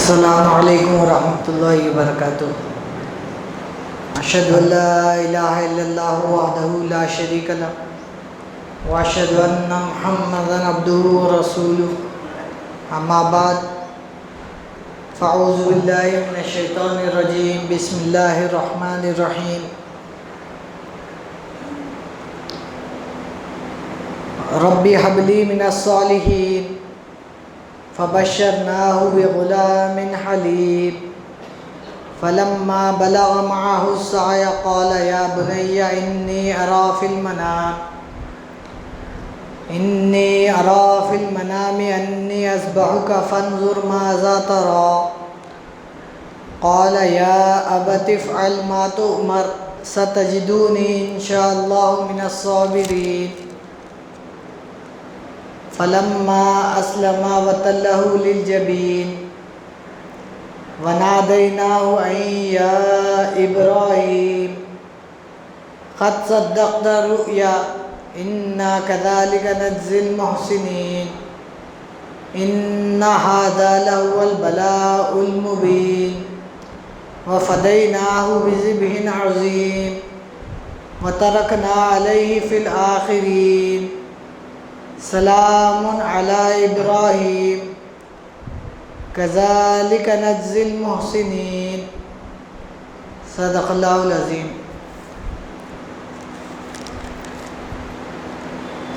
السلام علیکم ورحمۃ اللہ وبرکاتہ۔ اشہد ان لا الہ الا اللہ وحدہ لا شریک لہ واشہد ان محمدا عبدہ ورسولہ، اما بعد فاعوذ باللہ من الشیطان الرجیم، بسم اللہ الرحمن الرحیم۔ رب ہب لی من الصالحین فبشرناہ بغلام حلیم فلما بلغ معه السعی قال یا بنی انی ارى في المنام انی اذبحک فانظر ماذا ترى قال یا ابت افعل ما تؤمر ستجدونی ان شاء اللہ من الصابرین فلما اسلما وتلہ للجبین ونادیناہ ان یا ابراہیم قد صدقت الرؤیا انا كذلك نجزی المحسنین ان ھذا لہو البلاء المبین وفدیناہ بذبح عظیم وترکنا علیہ فی الآخرین سلام علی ابراہیم کذالک نجزی المحسنین۔ صدق اللہ العظیم۔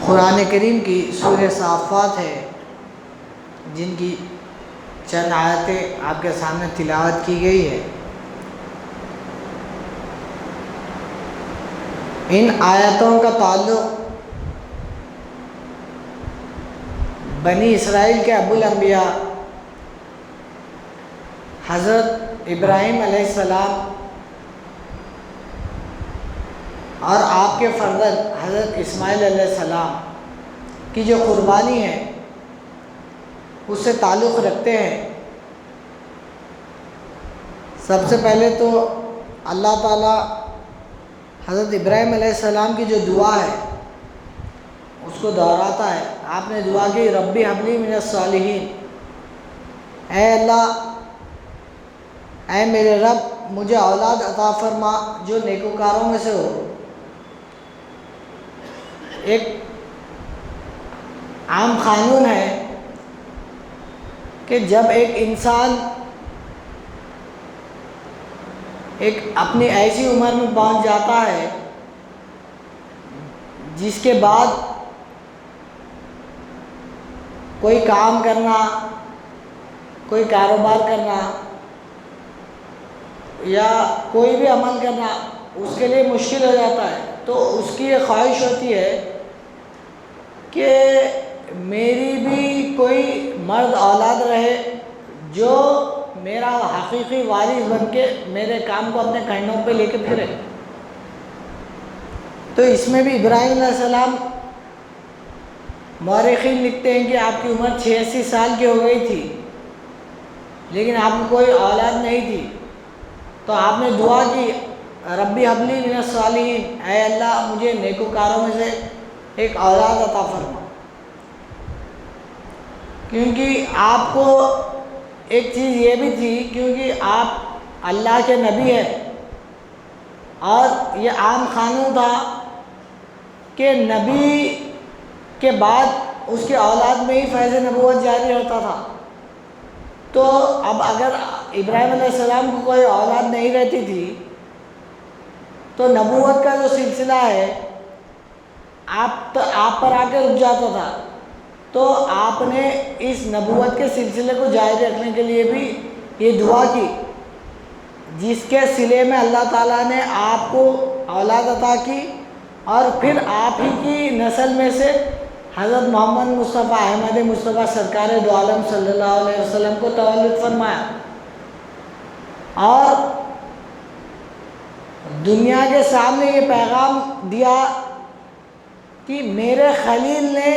قرآن کریم کی سورہ صافات ہے، جن کی چند آیتیں آپ کے سامنے تلاوت کی گئی ہے۔ ان آیتوں کا تعلق بنی اسرائیل کے ابو الانبیاء حضرت ابراہیم علیہ السلام اور آپ کے فرزند حضرت اسماعیل علیہ السلام کی جو قربانی ہے اس سے تعلق رکھتے ہیں۔ سب سے پہلے تو اللہ تعالیٰ حضرت ابراہیم علیہ السلام کی جو دعا ہے اس کو دہراتا ہے۔ آپ نے دعا کی ربی ہب لی من الصالحین، اے اللہ، اے میرے رب مجھے اولاد عطا فرما جو نیکوکاروں میں سے ہو۔ ایک عام قانون ہے کہ جب ایک انسان ایک اپنی ایسی عمر میں پہنچ جاتا ہے جس کے بعد کوئی کام کرنا، کوئی کاروبار کرنا یا کوئی بھی عمل کرنا اس کے لیے مشکل ہو جاتا ہے، تو اس کی یہ خواہش ہوتی ہے کہ میری بھی کوئی مرد اولاد رہے جو میرا حقیقی وارث بن کے میرے کام کو اپنے کندھوں پہ لے کے پھرے۔ تو اس میں بھی ابراہیم علیہ السلام، مورخین لکھتے ہیں کہ آپ کی عمر 86 سال کی ہو گئی تھی لیکن آپ کو کوئی اولاد نہیں تھی، تو آپ نے دعا کی ربی ہب لی من الصالحین، اے اللہ مجھے نیکوکاروں میں سے ایک اولاد عطا فرما۔ کیونکہ آپ کو ایک چیز یہ بھی تھی، کیونکہ آپ اللہ کے نبی ہیں اور یہ عام قانون تھا کہ نبی کے بعد اس کے اولاد میں ہی فیض نبوت جاری ہوتا تھا۔ تو اب اگر ابراہیم علیہ السلام کو کوئی اولاد نہیں رہتی تھی تو نبوت کا جو سلسلہ ہے آپ پر آ کے رک جاتا تھا، تو آپ نے اس نبوت کے سلسلے کو جاری رکھنے کے لیے بھی یہ دعا کی، جس کے صلے میں اللہ تعالیٰ نے آپ کو اولاد عطا کی اور پھر آپ ہی کی نسل میں سے حضرت محمد مصطفیٰ احمد مصطفیٰ سرکار دو عالم صلی اللہ علیہ وسلم کو تولد فرمایا اور دنیا کے سامنے یہ پیغام دیا کہ میرے خلیل نے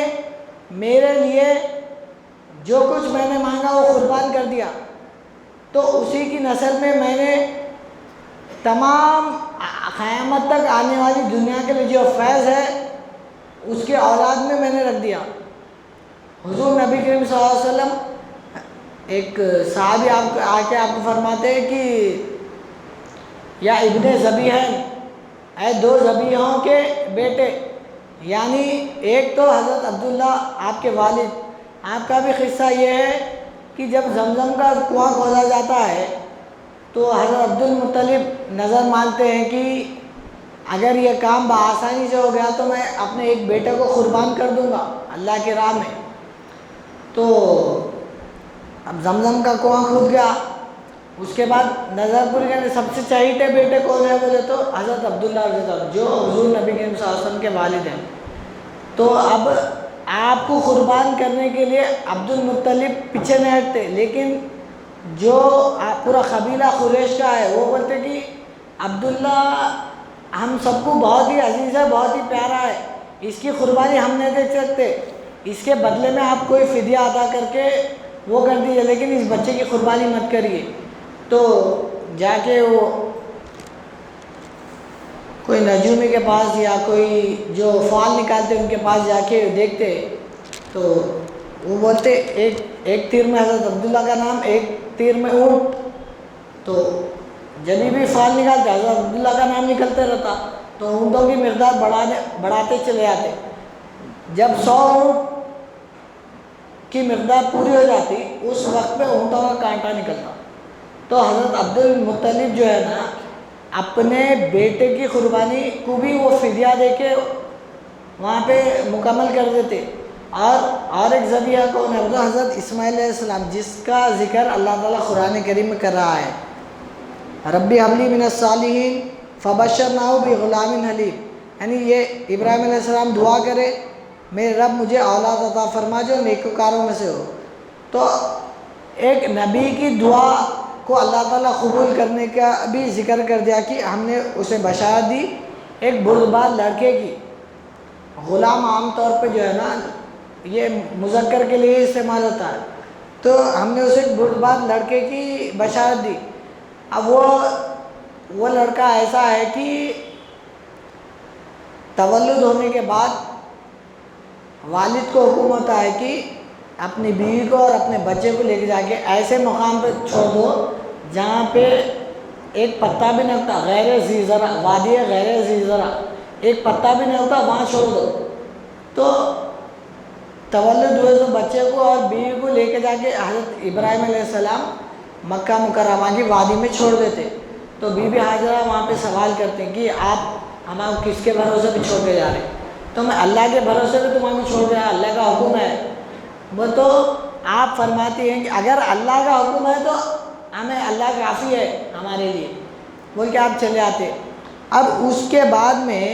میرے لیے جو کچھ میں نے مانگا وہ قربان کر دیا، تو اسی کی نسل میں میں نے تمام قیامت تک آنے والی دنیا کے لیے جو فیض ہے اس کے اولاد میں نے رکھ دیا۔ حضور نبی کریم صلی اللہ علیہ وسلم ایک صحابی آپ آ کے آپ کو فرماتے ہیں کہ یا ابن ذبیحین، اے دو ذبیحوں کے بیٹے، یعنی ایک تو حضرت عبداللہ آپ کے والد، آپ کا بھی قصہ یہ ہے کہ جب زمزم کا کنواں کھودا جاتا ہے تو حضرت عبد المطلب نظر مانتے ہیں کہ اگر یہ کام بآسانی سے ہو گیا تو میں اپنے ایک بیٹے کو قربان کر دوں گا اللہ کی راہ میں۔ تو اب زمزم کا کنواں کھود گیا، اس کے بعد نظر پور کے سب سے چہیتے بیٹے کون ہے بولے تو حضرت عبداللہ رضی اللہ عنہ، جو حضور نبی کریم صلی اللہ علیہ وسلم کے والد ہیں۔ تو اب آپ کو قربان کرنے کے لیے عبد المطلب پیچھے نہیں ہٹتے، لیکن جو پورا قبیلہ قریش کا ہے وہ بولتے کہ عبداللہ ہم سب کو بہت ہی عزیز ہے، بہت ہی پیارا ہے، اس کی قربانی ہم نہیں دیکھ سکتے، اس کے بدلے میں آپ کوئی فدیہ ادا کر کے وہ کر دیجیے، لیکن اس بچے کی قربانی مت کریے۔ تو جا کے وہ کوئی نجومی کے پاس یا کوئی جو فال نکالتے ان کے پاس جا کے دیکھتے تو وہ بولتے ایک تیر میں حضرت عبداللہ کا نام، ایک تیر میں اونٹ، تو جبھی بھی فال نکالتے حضرت عبداللہ کا نام نکلتے رہتا، تو اونٹوں کی مقدار بڑھاتے چلے آتے۔ جب 100 اونٹ کی مقدار پوری ہو جاتی اس وقت پہ اونٹوں کا کانٹا نکلتا، تو حضرت عبد المطلب جو ہے نا اپنے بیٹے کی قربانی کو بھی وہ فدیہ دے کے وہاں پہ مکمل کر دیتے۔ اور ایک ذبیحہ کون ہے؟ وہ حضرت اسماعیل علیہ السلام، جس کا ذکر اللہ تعالیٰ قرآن کریم میں کر رہا ہے، ربی حبلی من الصالحین فبشرناہ بغلام حلیم، یعنی یہ ابراہیم علیہ السلام دعا کرے میرے رب مجھے اولاد عطا فرما جو نیکوکاروں میں سے ہو۔ تو ایک نبی کی دعا کو اللہ تعالیٰ قبول کرنے کا بھی ذکر کر دیا کہ ہم نے اسے بشارت دی ایک بردبار لڑکے کی۔ غلام عام طور پہ جو ہے نا یہ مذکر کے لیے استعمال ہوتا ہے، تو ہم نے اسے ایک بردبار لڑکے کی بشارت دی۔ اب وہ لڑکا ایسا ہے کہ تولد ہونے کے بعد والد کو حکم ہوتا ہے کہ اپنی بیوی کو اور اپنے بچے کو لے کے جا کے ایسے مقام پہ چھوڑ دو جہاں پہ ایک پتا بھی نہیں ہوتا، غیر ذی زرع، وادی غیر ذی زرع، ایک پتا بھی نہیں ہوتا، وہاں چھوڑ دو۔ تو تولد ہوئے تو بچے کو اور بیوی کو لے کے جا کے حضرت ابراہیم علیہ السلام مکہ مکرمہ کی وادی میں چھوڑ دیتے۔ تو بی بی حاجرہ وہاں پہ سوال کرتے ہیں کہ آپ ہمیں کس کے بھروسے پہ چھوڑ کے جا رہے ہیں؟ تو میں اللہ کے بھروسے پہ تمہیں چھوڑ رہا، اللہ کا حکم ہے۔ وہ تو آپ فرماتی ہیں کہ اگر اللہ کا حکم ہے تو ہمیں اللہ کافی ہے ہمارے لیے، بول کے آپ چلے آتے۔ اب اس کے بعد میں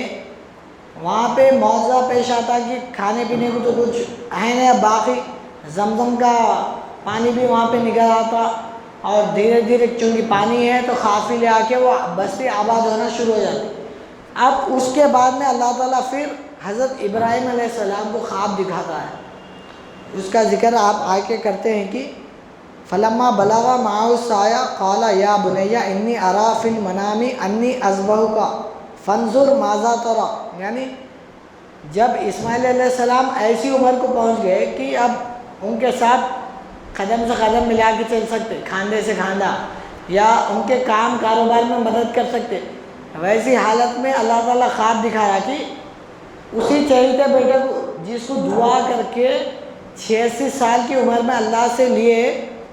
وہاں پہ معجزہ پیش آتا کہ کھانے پینے کو تو کچھ ہے نہیں، باقی زمزم کا پانی بھی وہاں پہ نکل آتا، اور دھیرے دھیرے چونکہ پانی ہے تو قافلے آ کے وہ بستی آباد ہونا شروع ہو جاتی۔ اب اس کے بعد میں اللہ تعالیٰ پھر حضرت ابراہیم علیہ السلام کو خواب دکھاتا ہے، اس کا ذکر آپ آگے کرتے ہیں کہ فلما بلغ معه السعی قال یا بنی انی اری فی المنام انی اذبحک فانظر ماذا تری، یعنی جب اسماعیل علیہ السلام ایسی عمر کو پہنچ گئے کہ اب ان کے ساتھ قدم سے قدم ملا کے چل سکتے، کھاندے سے کھاندہ، یا ان کے کام کاروبار میں مدد کر سکتے، ویسی حالت میں اللہ تعالیٰ خواب دکھا رہا کہ اسی چہیتے بیٹے کو جس کو دعا کر کے 86 سال کی عمر میں اللہ سے لیے،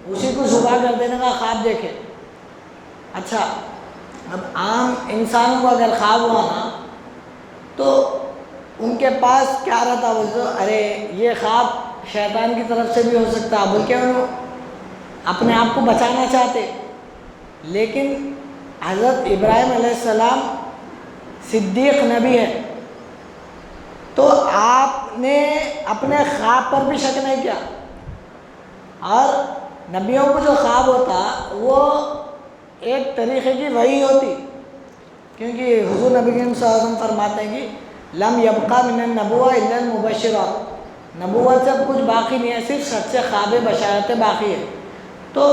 اسی کو ذبح کر دینے کا خواب دیکھے۔ اچھا، اب عام انسانوں کو اگر خواب ہوا نا تو ان کے پاس کیا رہتا، بولتے ارے یہ خواب شیطان کی طرف سے بھی ہو سکتا، بول کے انہوں اپنے آپ کو بچانا چاہتے۔ لیکن حضرت ابراہیم علیہ السلام صدیق نبی ہے، تو آپ نے اپنے خواب پر بھی شک نہیں کیا، اور نبیوں کو جو خواب ہوتا وہ ایک طریقے کی وحی ہوتی، کیونکہ حضور نبی کریم صلی اللہ علیہ وسلم فرماتے ہیں کہ لم یبقى من النبوہ الا المبشرات، نبوت سے کچھ باقی نہیں ہے، صرف سچے خواب بشارتیں باقی ہے۔ تو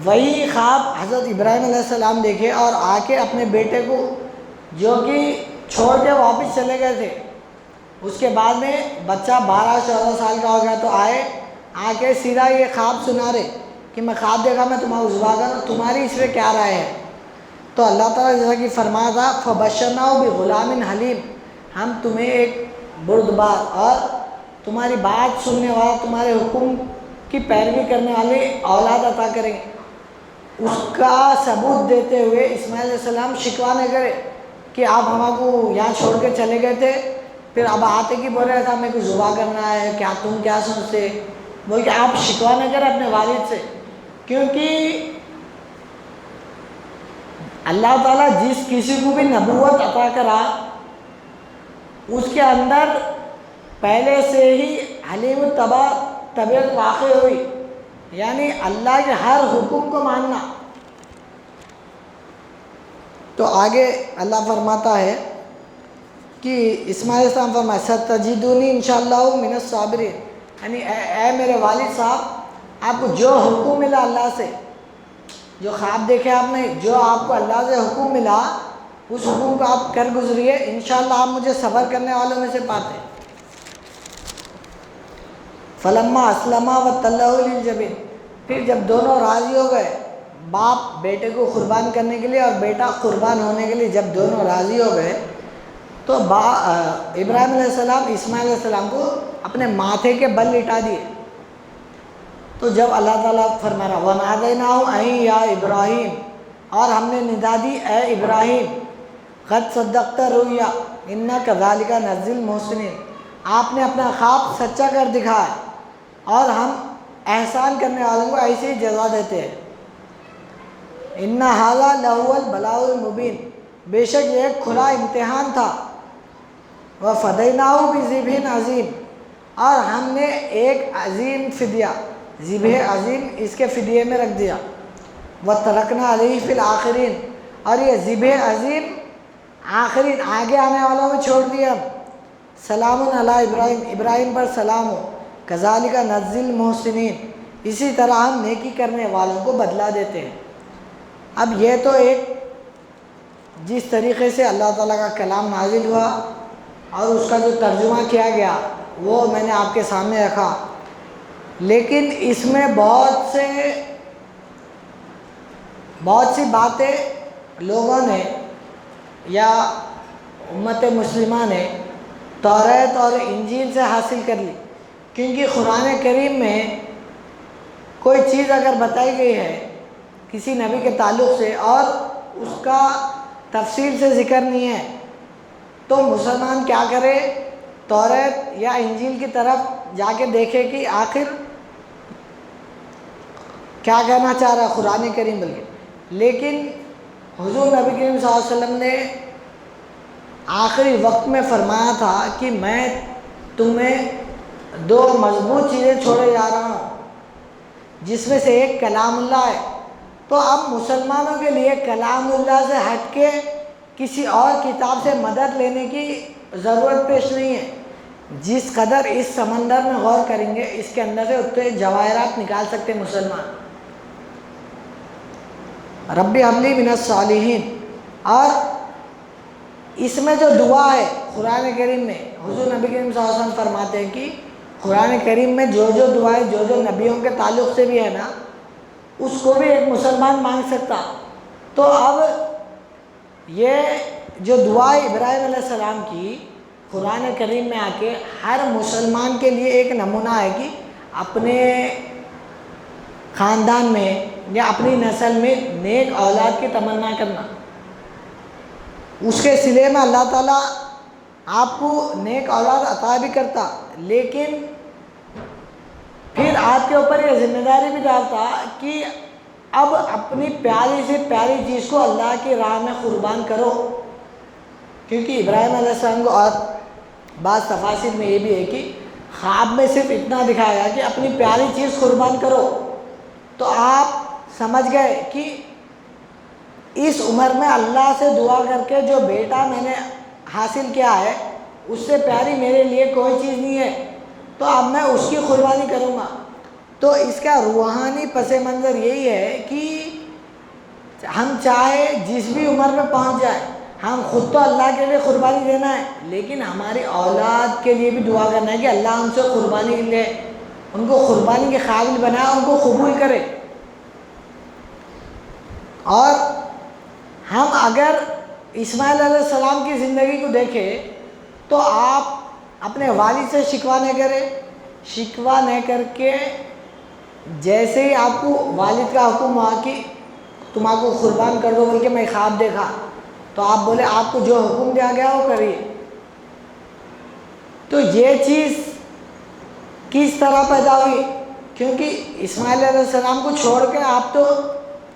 وہی خواب حضرت ابراہیم علیہ السلام دیکھے اور آ کے اپنے بیٹے کو جو کہ چھوڑ کے واپس چلے گئے تھے، اس کے بعد میں بچہ 12-14 سال کا ہو گیا تو آئے آ کے سیدھا یہ خواب سنا رہے کہ میں خواب دیکھا میں تمہارا ذبح کروں، تمہاری اس پہ کیا رائے ہے؟ تو اللہ تعالیٰ جیسا کہ فرمایا تھا فَبَشَّرْنَاهُ بِغُلَامٍ حَلِيمٍ، ہم تمہیں ایک بردبار اور تمہاری بات سننے والا، تمہارے حکم کی پیروی کرنے والے اولاد عطا کریں گے۔ اس کا ثبوت دیتے ہوئے اسماعیل علیہ السلام شکوہ نہ کرے کہ آپ ہمارے کو یہاں چھوڑ کے چلے گئے تھے، پھر اب آتے کی بول رہے تھا میرے کو ذبح کرنا ہے، کیا تم کیا سوچتے؟ بول کہ آپ شکوہ نہ کریں اپنے والد سے، کیونکہ اللہ تعالیٰ جس کسی کو بھی نبوت عطا کرا اس کے اندر پہلے سے ہی حلیم طبیعت واقع ہوئی، یعنی اللہ کے ہر حکم کو ماننا۔ تو آگے اللہ فرماتا ہے کہ اسماعیل علیہ السلام فرمایا ستجدونی انشاءاللہ من الصابرین، یعنی اے میرے والد صاحب، آپ کو جو حکم ملا اللہ سے، جو خواب دیکھے آپ نے، جو آپ کو اللہ سے حکم ملا اس حکم کو آپ کر گزریے، انشاءاللہ آپ مجھے صبر کرنے والوں میں سے پاتے ہیں۔ فلما اسلما وتلہ للجبین، پھر جب دونوں راضی ہو گئے، باپ بیٹے کو قربان کرنے کے لیے اور بیٹا قربان ہونے کے لیے جب دونوں راضی ہو گئے، تو ابراہیم علیہ السلام اسماعیل علیہ السلام کو اپنے ماتھے کے بل لٹا دیے۔ تو جب اللہ تعالیٰ فرما رہا وَنَادَيْنَاهُ أَن يَا إِبْرَاهِيمُ، اور ہم نے ندا دی اے ابراہیم، قد صدقت رؤیا انا كذلك نجزی المحسنین، آپ نے اپنا خواب سچا کر دکھایا اور ہم احسان کرنے والوں کو ایسے ہی جزا دیتے ہیں۔ ان ھذا لہو البلاء المبین، بے شک یہ ایک کھلا امتحان تھا۔ وفدیناہ بذبح عظیم، اور ہم نے ایک عظیم فدیہ، ذبح عظیم اس کے فدیے میں رکھ دیا۔ وترکنا علیہ فی الآخرین، اور یہ ذبح عظیم آخرین آگے آنے والوں میں چھوڑ دیا۔ سلام علی ابراہیم، ابراہیم پر سلام ہو، کذالک نجزی المحسنین، اسی طرح ہم نیکی کرنے والوں کو بدلہ دیتے ہیں۔ اب یہ تو ایک جس طریقے سے اللہ تعالیٰ کا کلام نازل ہوا اور اس کا جو ترجمہ کیا گیا وہ میں نے آپ کے سامنے رکھا، لیکن اس میں بہت سی باتیں لوگوں نے یا امت مسلمہ نے توریت اور انجیل سے حاصل کر لی، کیونکہ قرآن کریم میں کوئی چیز اگر بتائی گئی ہے کسی نبی کے تعلق سے اور اس کا تفصیل سے ذکر نہیں ہے تو مسلمان کیا کرے، توریت یا انجیل کی طرف جا کے دیکھے کہ آخر کیا کہنا چاہ رہا ہے قرآن کریم بلکہ۔ لیکن حضور نبی کریم صلی اللہ علیہ وسلم نے آخری وقت میں فرمایا تھا کہ میں تمہیں دو مضبوط چیزیں چھوڑے جا رہا ہوں، جس میں سے ایک کلام اللہ ہے۔ تو اب مسلمانوں کے لیے کلام اللہ سے ہٹ کے کسی اور کتاب سے مدد لینے کی ضرورت پیش نہیں ہے۔ جس قدر اس سمندر میں غور کریں گے اس کے اندر سے اتنے جواہرات نکال سکتے مسلمان۔ رب ہب لی من الصالحین، اور اس میں جو دعا ہے قرآن کریم میں، حضور نبی کریم صلی اللہ علیہ وسلم فرماتے ہیں کہ قرآن کریم میں جو دعائیں جو نبیوں کے تعلق سے بھی ہے نا، اس کو بھی ایک مسلمان مانگ سکتا۔ تو اب یہ جو دعا ابراہیم علیہ السلام کی قرآن کریم میں آ کے ہر مسلمان کے لیے ایک نمونہ ہے کہ اپنے خاندان میں یا اپنی نسل میں نیک اولاد کی تمنا کرنا۔ اس کے صلے میں اللہ تعالیٰ آپ کو نیک اولاد عطا بھی کرتا، لیکن پھر آپ کے اوپر یہ ذمہ داری بھی ڈالتا کہ اب اپنی پیاری سے پیاری چیز کو اللہ کی راہ میں قربان کرو، کیونکہ ابراہیم علیہ السلام کو اور بعض تفاسیر میں یہ بھی ہے کہ خواب میں صرف اتنا دکھایا کہ اپنی پیاری چیز قربان کرو۔ تو آپ سمجھ گئے کہ اس عمر میں اللہ سے دعا کر کے جو بیٹا میں نے حاصل کیا ہے اس سے پیاری میرے لیے کوئی چیز نہیں ہے، تو اب میں اس کی قربانی کروں گا۔ تو اس کا روحانی پس منظر یہی ہے کہ ہم چاہے جس بھی عمر میں پہنچ جائیں، ہم خود تو اللہ کے لیے قربانی دینا ہے، لیکن ہماری اولاد کے لیے بھی دعا کرنا ہے کہ اللہ ان سے قربانی لے، ان کو قربانی کے قابل بنائے، ان کو قبول کرے۔ اور ہم اگر اسماعیل علیہ السلام کی زندگی کو دیکھیں تو آپ اپنے والد سے شکوہ نہ کریں، شکوہ نہ کر کے جیسے ہی آپ کو والد کا حکم ہوا کہ تم آپ کو قربان کر دو، بلکہ میں خواب دیکھا، تو آپ بولے آپ کو جو حکم دیا گیا وہ کریے۔ تو یہ چیز کس طرح پیدا ہوئی؟ کیونکہ اسماعیل علیہ السلام کو چھوڑ کے آپ تو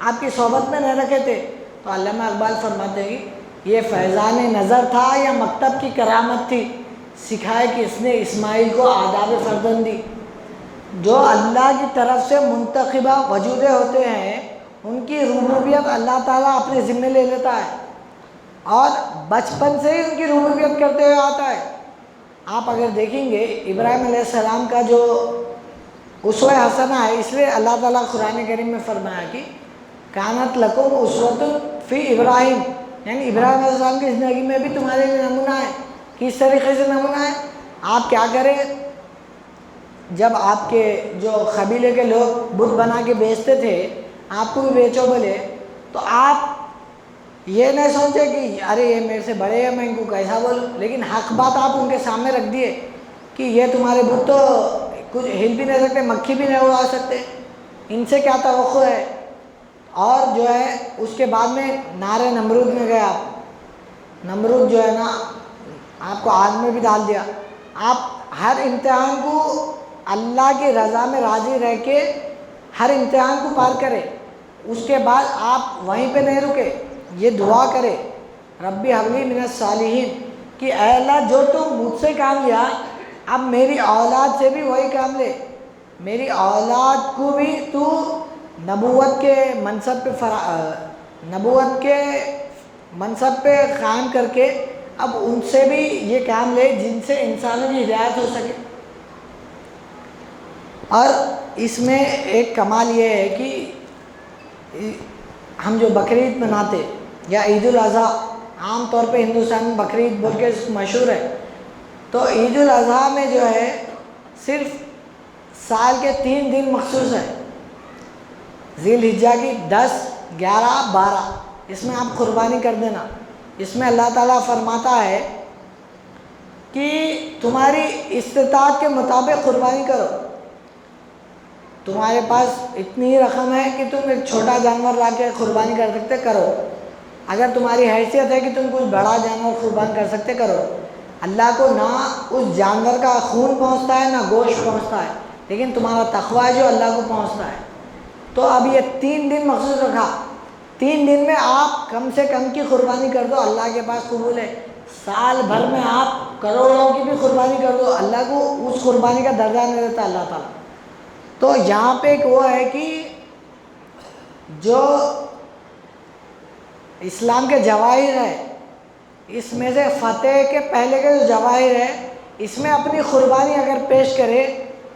آپ کی صحبت میں نہ رکھے تھے۔ تو علامہ اقبال فرماتے ہیں یہ فیضان نظر تھا یا مکتب کی کرامت تھی، سکھائے کس نے اسماعیل کو آداب فرزندی۔ جو اللہ کی طرف سے منتخبہ وجودیں ہوتے ہیں ان کی ربوبیت اللہ تعالیٰ اپنے ذمے لے لیتا ہے، اور بچپن سے ہی ان کی ربوبیت کرتے ہوئے آتا ہے۔ آپ اگر دیکھیں گے ابراہیم علیہ السلام کا جو اسوہ حسنہ ہے، اس لیے اللہ تعالیٰ قرآن کریم میں فرمایا کہ کانت لکم اسوۃ فی ابراہیم، یعنی ابراہیم علیہ السلام کی زندگی میں بھی تمہارے لیے نمونہ ہے۔ کس طریقے سے نمونہ ہے؟ آپ کیا کریں، جب آپ کے جو قبیلے کے لوگ بت بنا کے بیچتے تھے، آپ کو بھی بیچو بولے، تو آپ یہ نہیں سوچے کہ ارے یہ میرے سے بڑے ہیں میں ان کو کیسا بولوں، لیکن حق بات آپ ان کے سامنے رکھ دیے کہ یہ تمہارے بت تو کچھ ہل بھی نہیں سکتے، مکھی بھی نہیں اڑا سکتے، ان سے کیا توقع ہے۔ اور جو ہے اس کے بعد میں نعرے نمرود میں گئے آپ، نمرود جو ہے نا آپ کو آگ میں بھی ڈال دیا۔ آپ ہر امتحان کو اللہ کی رضا میں راضی رہ کے ہر امتحان کو پار کرے، اس کے بعد آپ وہیں پہ نہیں رکے، یہ دعا کرے ربی حبلی من الصالحین کہ اے اللہ جو تم مجھ سے کام لیا اب میری اولاد سے بھی وہی کام لے، میری اولاد کو بھی تو نبوت کے منصب پہ قائم کر کے اب ان سے بھی یہ کام لے جن سے انسانوں کی ہدایت ہو سکے۔ اور اس میں ایک کمال یہ ہے کہ ہم جو بقرعید مناتے یا عید الاضحیٰ، عام طور پہ ہندوستان میں بقرعید بول کے مشہور ہے، تو عید الاضحیٰ میں جو ہے صرف سال کے 3 دن مخصوص ہے، ذی الحجہ کی 10، 11، 12، اس میں آپ قربانی کر دینا۔ اس میں اللہ تعالیٰ فرماتا ہے کہ تمہاری استطاعت کے مطابق قربانی کرو، تمہارے پاس اتنی رقم ہے کہ تم ایک چھوٹا جانور لا کے قربانی کر سکتے کرو، اگر تمہاری حیثیت ہے کہ تم کچھ بڑا جانور قربان کر سکتے کرو۔ اللہ کو نہ اس جانور کا خون پہنچتا ہے نہ گوشت پہنچتا ہے، لیکن تمہارا تقویٰ جو اللہ کو پہنچتا ہے۔ تو اب یہ 3 دن مخصوص رکھا، 3 دن میں آپ کم سے کم کی قربانی کر دو، اللہ کے پاس قبول ہے۔ سال بھر میں آپ کروڑوں کی بھی قربانی کر دو، اللہ کو اس قربانی کا درجہ نہیں دیتا اللہ تعالیٰ۔ تو یہاں پہ ایک وہ ہے کہ جو اسلام کے جواہر ہے، اس میں سے فتح کے پہلے کے جو جواہر ہے، اس میں اپنی قربانی اگر پیش کرے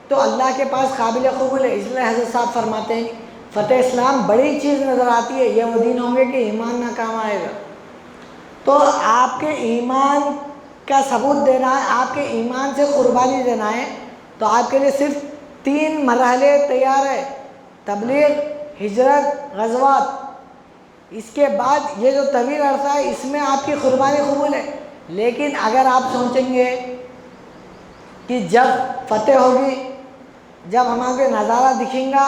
تو اللہ کے پاس قابل قبول ہے۔ اس لیے حضرت صاحب فرماتے ہیں فتح اسلام بڑی چیز نظر آتی ہے، یہ وہ دن ہوں گے کہ ایمان نہ کام آئے گا۔ تو آپ کے ایمان کا ثبوت دینا ہے، آپ کے ایمان سے قربانی دینا ہے، تو آپ کے لیے صرف 3 مرحلے تیار ہے: تبلیغ، ہجرت، غزوات۔ اس کے بعد یہ جو طویل عرصہ ہے اس میں آپ کی قربانی قبول ہے۔ لیکن اگر آپ سوچیں گے کہ جب فتح ہوگی، جب ہمارے نظارہ دکھیں گا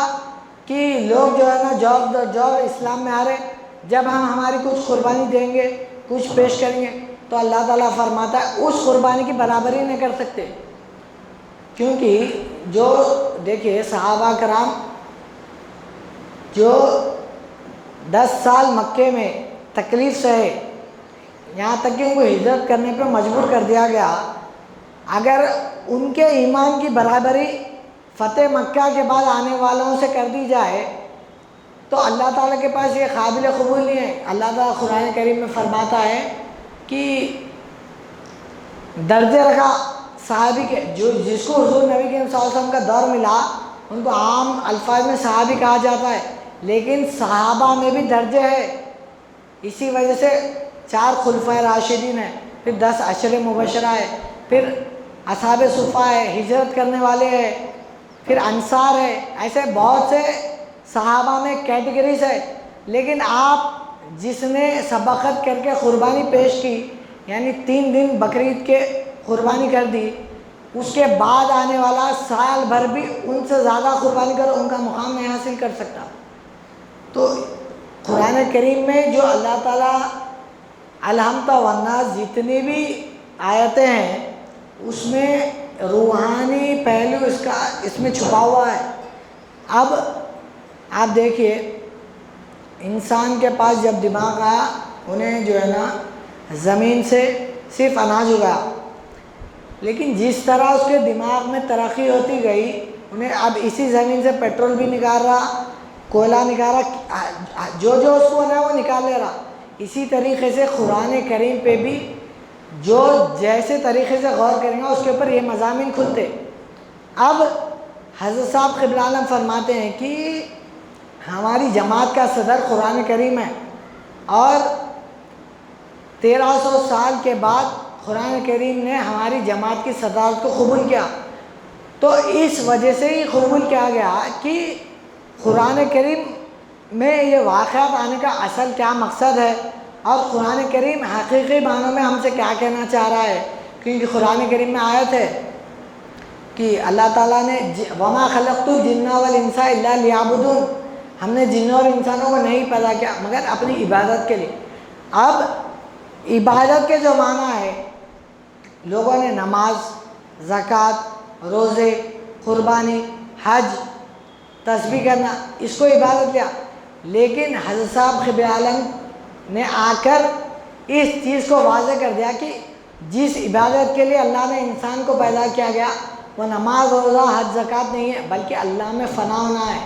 کہ لوگ جو ہے نا جاب اسلام میں آ رہے، جب ہم ہماری کچھ قربانی دیں گے، کچھ پیش کریں گے، تو اللہ تعالیٰ فرماتا ہے اس قربانی کی برابری نہیں کر سکتے۔ کیونکہ جو دیکھیے صحابہ کرام جو 10 سال مکے میں تکلیف سہے، یہاں تک کہ ان کو ہجرت کرنے پہ مجبور کر دیا گیا، اگر ان کے ایمان کی برابری فتح مکہ کے بعد آنے والوں سے کر دی جائے تو اللہ تعالیٰ کے پاس یہ قابل قبول نہیں ہے۔ اللہ تعالیٰ قرآن کریم میں فرماتا ہے کہ درجے رکھا صحابی کے، جس کو حضور نبی کریم صلی اللہ علیہ وسلم کا دور ملا ان کو عام الفاظ میں صحابی کہا جاتا ہے، لیکن صحابہ میں بھی درجے ہے۔ اسی وجہ سے 4 خلفائے راشدین ہیں، پھر 10 عشر مبشرہ ہے، پھر اصحاب صفہ ہے، ہجرت کرنے والے ہیں، پھر انصار ہے، ایسے بہت سے صحابہ میں کیٹیگریز ہے. لیکن آپ جس نے سبقت کر کے قربانی پیش کی، یعنی 3 دن بقرعید کے قربانی کر دی، اس کے بعد آنے والا سال بھر بھی ان سے زیادہ قربانی کرو، ان کا مقام نہیں حاصل کر سکتا. تو قرآن کریم میں جو اللہ تعالیٰ الحمد والناس جتنی بھی آیتیں ہیں، اس میں روحانی پہلو اس میں چھپا ہوا ہے. اب آپ دیکھیے، انسان کے پاس جب دماغ آیا، انہیں جو ہے نا زمین سے صرف اناج اگایا، لیکن جس طرح اس کے دماغ میں ترقی ہوتی گئی، انہیں اب اسی زمین سے پیٹرول بھی نکال رہا، کوئلہ نکال رہا، جو اس کو ہے وہ نکال لے رہا. اسی طریقے سے قرآن کریم پہ بھی جو جیسے طریقے سے غور کریں گا، اس کے اوپر یہ مضامین کھلتے. اب حضرت صاحب قبلہ عالم فرماتے ہیں کہ ہماری جماعت کا صدر قرآن کریم ہے، اور 1300 سال کے بعد قرآن کریم نے ہماری جماعت کی صدارت کو قبول کیا. تو اس وجہ سے ہی قبول کیا گیا کہ قرآن کریم میں یہ واقعات آنے کا اصل کیا مقصد ہے، اور قرآن کریم حقیقی معنوں میں ہم سے کیا کہنا چاہ رہا ہے. کیونکہ قرآن کریم میں آیت ہے کہ اللہ تعالیٰ نے وَمَا خَلَقْتُ الْجِنَّ وَالْإِنسَ إِلَّا لِيَعْبُدُونَ، ہم نے جنوں اور انسانوں کو نہیں پیدا کیا مگر اپنی عبادت کے لیے. اب عبادت کے جو معنی ہے، لوگوں نے نماز، زکوٰۃ، روزے، قربانی، حج، تسبیح کرنا، اس کو عبادت لیا. لیکن حضرت صاحب قبلہ عالم نے آ کر اس چیز کو واضح کر دیا کہ جس عبادت کے لیے اللہ نے انسان کو پیدا کیا گیا، وہ نماز، روزہ، حج، زکوٰۃ نہیں ہے، بلکہ اللہ میں فنا ہونا ہے.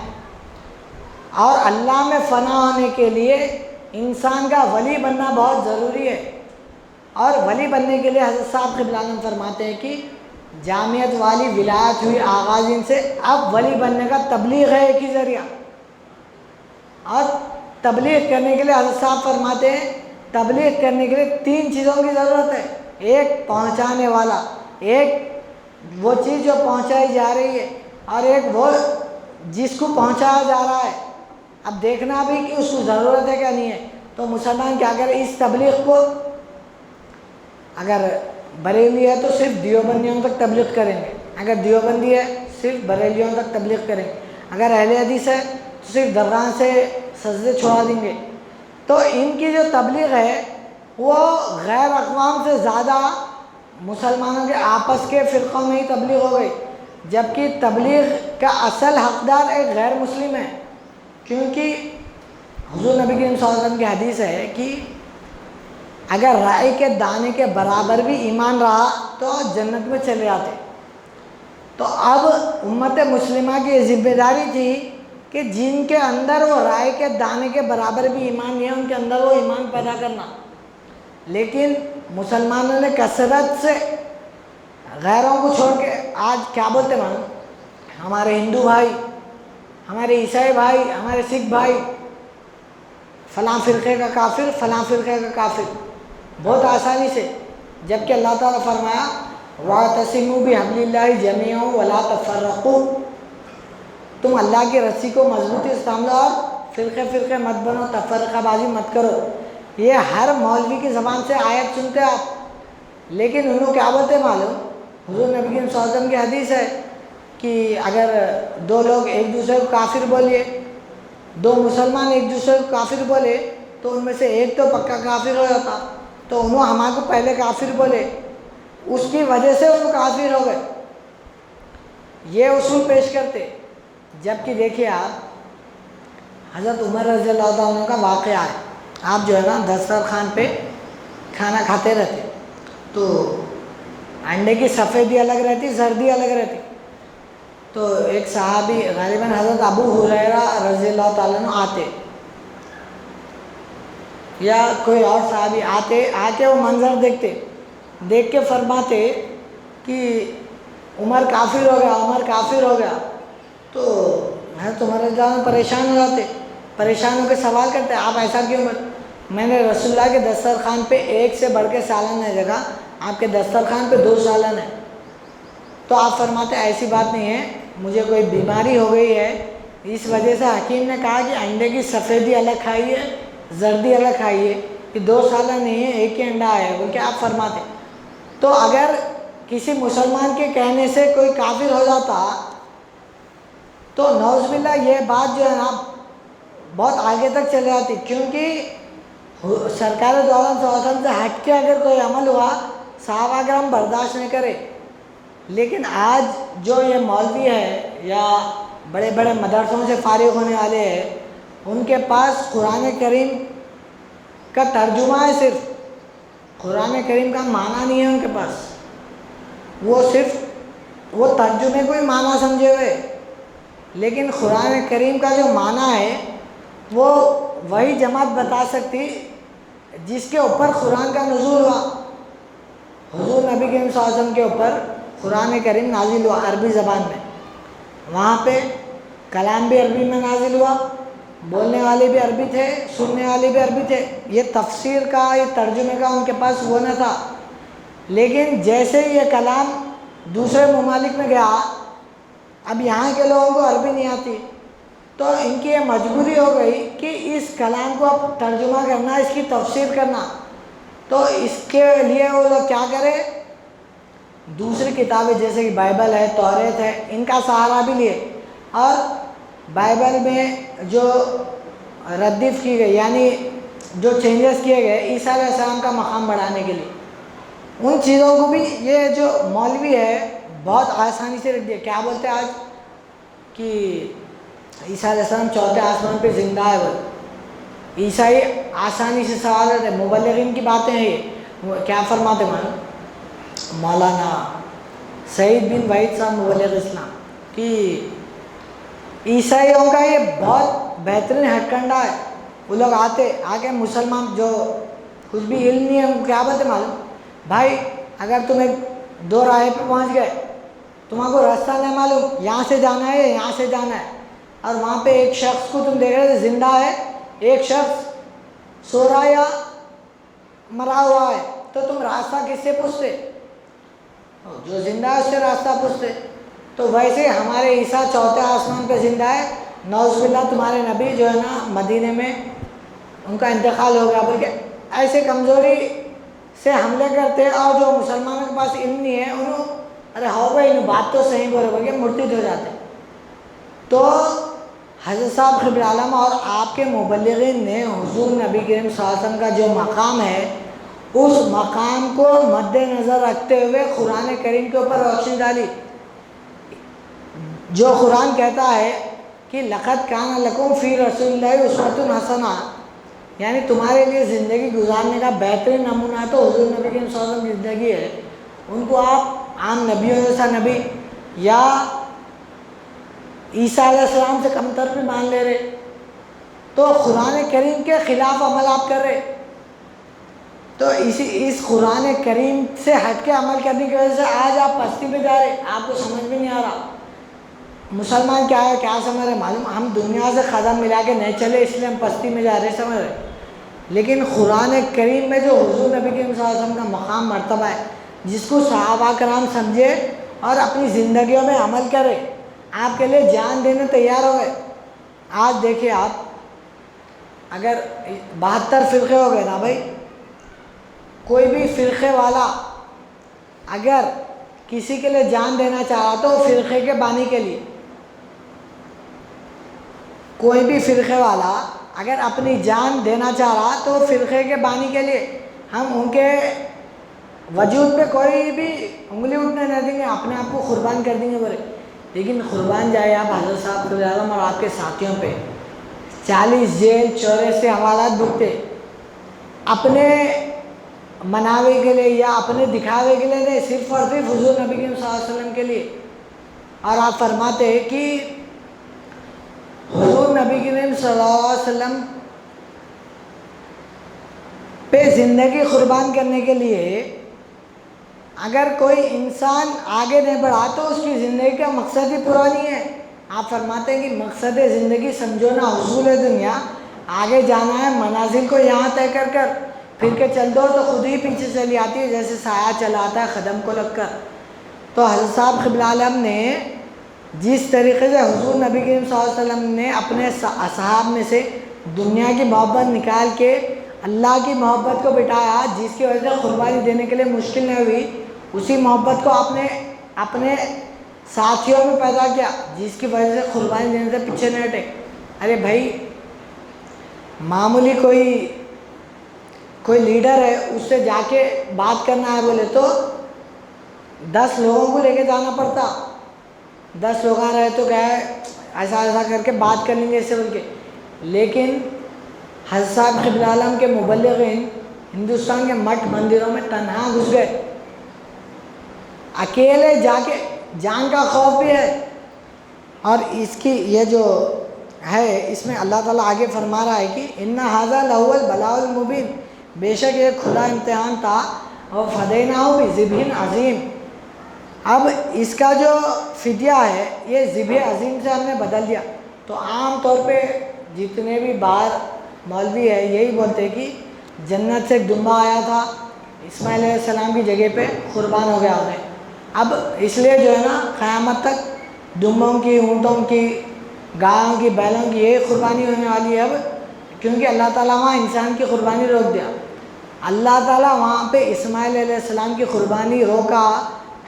اور اللہ میں فنا ہونے کے لیے انسان کا ولی بننا بہت ضروری ہے. اور ولی بننے کے لیے حضرت صاحب قبلہ عالم فرماتے ہیں کہ جامعت والی ولایت ہوئی آغاز ان سے، اب ولی بننے کا تبلیغ ہے ایک ہی ذریعہ. اور تبلیغ کرنے کے لیے حضرت صاحب فرماتے ہیں، تبلیغ کرنے کے لیے 3 چیزوں کی ضرورت ہے. ایک پہنچانے والا، ایک وہ چیز جو پہنچائی جا رہی ہے، اور ایک وہ جس کو پہنچایا جا رہا ہے. اب دیکھنا بھی کہ اس کو ضرورت ہے کیا نہیں ہے. تو مسلمان کیا کرے، اس تبلیغ کو، اگر بریلی ہے تو صرف دیوبندیوں تک تبلیغ کریں گے، اگر دیوبندی ہے صرف بریلیوں تک تبلیغ کریں گے، اگر اہل حدیث ہے تو صرف درگاہ سے سجدے چھوڑا دیں گے. تو ان کی جو تبلیغ ہے وہ غیر اقوام سے زیادہ مسلمانوں کے آپس کے فرقوں میں ہی تبلیغ ہو گئی، جبکہ تبلیغ کا اصل حقدار ایک غیر مسلم ہے. کیونکہ حضور نبی کریم صلی اللہ علیہ وسلم کی حدیث ہے کہ اگر رائی کے دانے کے برابر بھی ایمان رہا تو جنت میں چلے جاتے. تو اب امت مسلمہ کی یہ ذمہ داری تھی کہ جن کے اندر وہ رائی کے دانے کے برابر بھی ایمان نہیں ہے، ان کے اندر وہ ایمان پیدا کرنا. لیکن مسلمانوں نے کثرت سے غیروں کو چھوڑ کے آج کیا بولتے مانو، ہمارے ہندو بھائی، ہمارے عیسائی بھائی، ہمارے سکھ بھائی، فلاں فرقے کا کافر، فلاں فرقے کا کافر، بہت آسانی سے. جبکہ اللہ تعالیٰ فرمایا وَاعْتَصِمُوا بِحَبْلِ اللَّهِ جَمِيعًا وَلَا تَفَرَّقُوا، تم اللہ کی رسی کو مضبوطی سے تھام لو اور فرقے فرقے مت بنو، تفرقہ بازی مت کرو. یہ ہر مولوی کی زبان سے آیت سنتے آپ، لیکن انہوں کیا بولتے معلوم، حضور نبی کریم صلی اللہ علیہ وسلم کی حدیث ہے کہ اگر 2 لوگ ایک دوسرے کو کافر بولیے، 2 مسلمان ایک دوسرے کو کافر بولے، تو ان میں سے ایک تو پکا کافر ہو جاتا. تو انہوں ہمارے کو پہلے کافر بولے، اس کی وجہ سے وہ کافر ہو گئے. یہ اصول پیش کرتے. جبکہ دیکھیے آپ، حضرت عمر رضی اللہ عنہ کا واقعہ ہے. آپ جو ہے نا دسترخوان پہ کھانا کھاتے رہتے، تو انڈے کی سفیدی الگ رہتی، زردی الگ رہتی. تو ایک صحابی غالباً حضرت ابو ہریرہ رضی اللہ تعالیٰ عنہ آتے، یا کوئی اور صحابی آ کے وہ منظر دیکھ کے فرماتے کہ عمر کافر ہو گیا، عمر کافر ہو گیا. تو حضرت عمر رضی اللہ عنہ پریشان ہو جاتے، پریشان ہو کے سوال کرتے آپ ایسا کیوں؟ میں نے رسول اللہ کے دسترخوان پہ 1 سے بڑھ کے سالن ہے جگہ، آپ کے دسترخوان پہ 2 سالن ہے. تو آپ فرماتے ایسی بات نہیں ہے، مجھے کوئی بیماری ہو گئی ہے، اس وجہ سے حکیم نے کہا کہ انڈے کی سفیدی الگ کھائیے، زردی الگ کھائیے، کہ 2 سالہ نہیں ہے، ایک ہی انڈا ہے بول کے آپ فرماتے. تو اگر کسی مسلمان کے کہنے سے کوئی کافر ہو جاتا تو نعوذ باللہ یہ بات جو ہے نا بہت آگے تک چلے جاتی، کیونکہ سرکار دو عالم صلی اللہ علیہ وسلم سے ہٹ کے اگر کوئی عمل ہوا صحابہ کرام برداشت نہیں کرے. لیکن آج جو یہ مولوی ہے یا بڑے بڑے مدرسوں سے فارغ ہونے والے ہیں، ان کے پاس قرآن کریم کا ترجمہ ہے، صرف قرآن کریم کا معنی نہیں ہے ان کے پاس، وہ صرف وہ ترجمے کو ہی معنی سمجھے ہوئے. لیکن قرآن کریم کا جو معنی ہے وہ وہی جماعت بتا سکتی جس کے اوپر قرآن کا نزول ہوا. حضور نبی کریم صلی اللہ علیہ وسلم کے اوپر قرآن کریم نازل ہوا عربی زبان میں، وہاں پہ کلام بھی عربی میں نازل ہوا، بولنے والے بھی عربی تھے، سننے والے بھی عربی تھے. یہ تفسیر کا، یہ ترجمے کا ان کے پاس وہ نہ تھا. لیکن جیسے ہی یہ کلام دوسرے ممالک میں گیا، اب یہاں کے لوگوں کو عربی نہیں آتی، تو ان کی یہ مجبوری ہو گئی کہ اس کلام کو اب ترجمہ کرنا، اس کی تفسیر کرنا. تو اس کے لیے وہ لوگ کیا کرے، دوسری کتابیں جیسے کہ بائبل ہے، توریت ہے، ان کا سہارا بھی لیے. اور بائبل میں جو ردف کی گئی، یعنی جو چینجز کیے گئے عیسیٰ علیہ السلام کا مقام بڑھانے کے لیے، ان چیزوں کو بھی یہ جو مولوی ہے بہت آسانی سے رکھ دیا. کیا بولتے ہیں آج کہ عیسیٰ علیہ السلام چوتھے آسمان پہ زندہ ہے، بول عیسائی آسانی سے سوال رہتے ہیں. مبلغین کی باتیں ہیں یہ. کیا فرماتے مولانا سعید بن وحید صاحب مبلغ اسلام کہ عیسائیوں کا یہ بہت بہترین ہٹ کنڈا ہے. وہ لوگ آتے آ کے مسلمان جو کچھ بھی علم نہیں ہے ان کو کیا بولتے معلوم، بھائی اگر تم ایک 2 راہ پہ پہنچ گئے، تمہارے کو راستہ نہیں معلوم، یہاں سے جانا ہے یہاں سے جانا ہے، اور وہاں پہ ایک شخص کو تم دیکھ رہے تھے زندہ ہے، ایک شخص سو رہا یا مرا ہوا ہے، تو تم راستہ کس سے پوچھتے؟ جو زندہ ہے اس سے راستہ پوچھتے. تو ویسے ہمارے عیسیٰ چوتھے آسمان پہ زندہ ہے، نعوذ باللہ تمہارے نبی جو ہے نا مدینے میں ان کا انتقال ہو گیا، بلکہ ایسے کمزوری سے حملے کرتے. اور جو مسلمانوں کے پاس علم نہیں ہے انہوں ارے ہو گئی انہوں بات تو صحیح بولے بول کے مرتد ہو جاتے. تو حضرت صاحب قبلہ عالم اور آپ کے مبلغین نے حضور نبی کریم صلی اللہ علیہ وسلم کا جو مقام ہے اس مقام کو مد نظر رکھتے ہوئے قرآن کریم کے اوپر روشنی ڈالی. جو قرآن کہتا ہے کہ لقد کان لکم فی رسول اللہ اسوۃ حسنہ، یعنی تمہارے لیے زندگی گزارنے کا بہترین نمونہ تو حضور نبی کریم صلی اللہ علیہ وسلم کی زندگی ہے. ان کو آپ عام نبیوں جیسا نبی یا عیسیٰ علیہ السلام سے کمتر بھی مان لے رہے، تو قرآن کریم کے خلاف عمل آپ کر رہے. تو اس قرآن کریم سے ہٹ کے عمل کرنے کی وجہ سے آج آپ پستی پہ جا رہے، آپ کو سمجھ بھی نہیں آ رہا مسلمان کیا ہے کیا سمجھ رہے. معلوم ہم دنیا سے قدم ملا کے نہیں چلے اس لیے ہم پستی میں جا رہے سمجھ رہے. لیکن قرآن کریم میں جو حضور نبی کریم صلی اللہ علیہ وسلم کا مقام مرتبہ ہے، جس کو صحابہ کرام سمجھے اور اپنی زندگیوں میں عمل کرے، آپ کے لیے جان دینے تیار ہو گئے. آج دیکھیں آپ اگر 72 فرقے ہو گئے نا بھائی، کوئی بھی فرقے والا اگر کسی کے لیے جان دینا چاہا تو فرقے کے بانی کے لیے، کوئی بھی فرقے والا اگر اپنی جان دینا چاہ رہا تو فرقے کے بانی کے لیے. ہم ان کے وجود پہ کوئی بھی انگلی اٹھنے نہیں دیں گے، اپنے آپ کو قربان کر دیں گے بولے. لیکن قربان جائے آپ حضرت صاحب قبلہ عالم اور آپ کے ساتھیوں پہ 40 جیل 84 حوالات بھگتے اپنے مناوے کے لیے یا اپنے دکھاوے کے لیے نہیں، صرف اور صرف حضور نبی کریم صلی اللہ علیہ وسلم کے لیے. اور آپ فرماتے ہیں کہ حضور نبی کریم صلی اللہ علیہ وسلم پہ زندگی قربان کرنے کے لیے اگر کوئی انسان آگے نہیں بڑھا تو اس کی زندگی کا مقصد ہی پورا نہیں ہے. آپ فرماتے ہیں کہ مقصد زندگی سمجھو نا حصول دنیا، آگے جانا ہے منازل کو یہاں طے کر کر پھر کے چل دو تو خود ہی پیچھے چلی آتی ہے جیسے سایہ چلا آتا ہے قدم کو لگ کر. تو حضرت صاحب قبلہ عالم نے جس طریقے سے حضور نبی کریم صلی اللہ علیہ وسلم نے اپنے اصحاب میں سے دنیا کی محبت نکال کے اللہ کی محبت کو بٹھایا، جس کی وجہ سے قربانی دینے کے لیے مشکل نہیں ہوئی، اسی محبت کو آپ نے اپنے ساتھیوں میں پیدا کیا، جس کی وجہ سے قربانی دینے سے پیچھے نہیں ہٹے۔ ارے بھائی، معمولی کوئی لیڈر ہے، اس سے جا کے بات کرنا ہے بولے تو 10 لوگوں کو لے کے جانا پڑتا، 10 لوگ آ رہے تو کیا ہے ایسا ایسا کر کے بات کر لیں گے اسے بول کے۔ لیکن حضرت صاحب قبلہ عالم کے مبلغین ہندوستان کے مٹھ مندروں میں تنہا گھس گئے، اکیلے جا کے، جان کا خوف بھی ہے۔ اور اس کی یہ جو ہے، اس میں اللہ تعالیٰ آگے فرما رہا ہے کہ اِنَّ هَذَا لَهُوَ الْبَلَاءُ الْمُبِينُ، بے شک یہ کھلا امتحان تھا، اور فَدَيْنَاهُ بِذِبْحٍ عَظِيمٍ۔ اب اس کا جو فدیہ ہے یہ ذبح عظیم سے ہم نے بدل دیا۔ تو عام طور پہ جتنے بھی باہر مولوی ہے یہی بولتے ہیں کہ جنت سے ایک دمبا آیا تھا، اسماعیل علیہ السلام کی جگہ پہ قربان ہو گیا انہیں۔ اب اس لیے جو ہے نا قیامت تک دمبوں کی، اونٹوں کی، گایوں کی، بیلوں کی یہی قربانی ہونے والی ہے اب، کیونکہ اللہ تعالیٰ وہاں انسان کی قربانی روک دیا۔ اللہ تعالیٰ وہاں پہ اسماعیل علیہ السلام کی قربانی روکا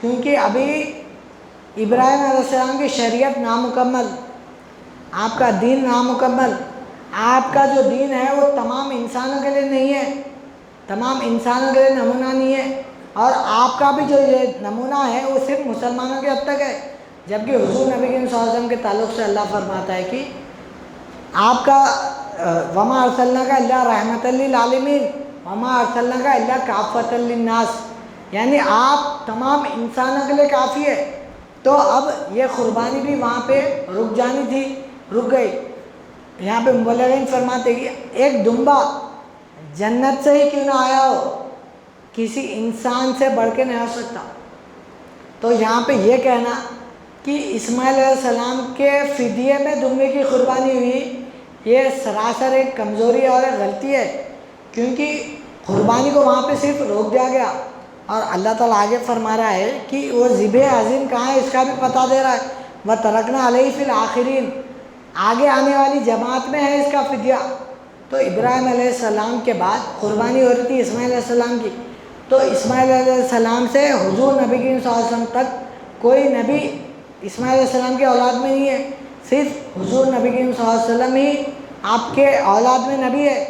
کیونکہ ابھی ابراہیم علیہ السلام کی شریعت نامکمل، آپ کا دین نامکمل، آپ کا جو دین ہے وہ تمام انسانوں کے لیے نہیں ہے، تمام انسانوں کے لیے نمونہ نہیں ہے، اور آپ کا بھی جو یہ نمونہ ہے وہ صرف مسلمانوں کے حد تک ہے۔ جبکہ حضور نبی کریم صلی اللہ علیہ وسلم کے تعلق سے اللہ فرماتا ہے کہ آپ کا وَمَا أَرْسَلْنَاكَ إِلَّا رَحْمَةً لِّلْعَالَمِينَ وَمَا أَرْسَلْنَاكَ إِلَّا كَافَّةً لِّلنَّاسِ، یعنی آپ تمام انسانوں کے لیے کافی ہے۔ تو اب یہ قربانی بھی وہاں پہ رک جانی تھی، رک گئی۔ یہاں پہ مبلغین فرماتے کہ ایک دمبا جنت سے ہی کیوں نہ آیا ہو، کسی انسان سے بڑھ کے نہیں ہو سکتا۔ تو یہاں پہ یہ کہنا کہ اسماعیل علیہ السلام کے فدیے میں دمبے کی قربانی ہوئی، یہ سراسر ایک کمزوری اور ایک غلطی ہے، کیونکہ قربانی کو وہاں پہ صرف روک دیا گیا۔ اور اللہ تعالیٰ آگے فرما رہا ہے کہ وہ ذبح عظیم کہاں ہے اس کا بھی پتہ دے رہا ہے، وَتَرَكْنَا عَلَيْهِ فِي الْآخِرِينَ، آگے آنے والی جماعت میں ہے اس کا فدیہ۔ تو ابراہیم علیہ السلام کے بعد قربانی ہو رہی تھی اسماعیل علیہ السلام کی، تو اسماعیل علیہ السلام سے حضور نبی کریم صلی اللہ علیہ وسلم تک کوئی نبی اسماعیل علیہ السلام کے اولاد میں نہیں ہے، صرف حضور نبی کریم صلی اللہ علیہ وسلم ہی آپ کے اولاد میں نبی ہے۔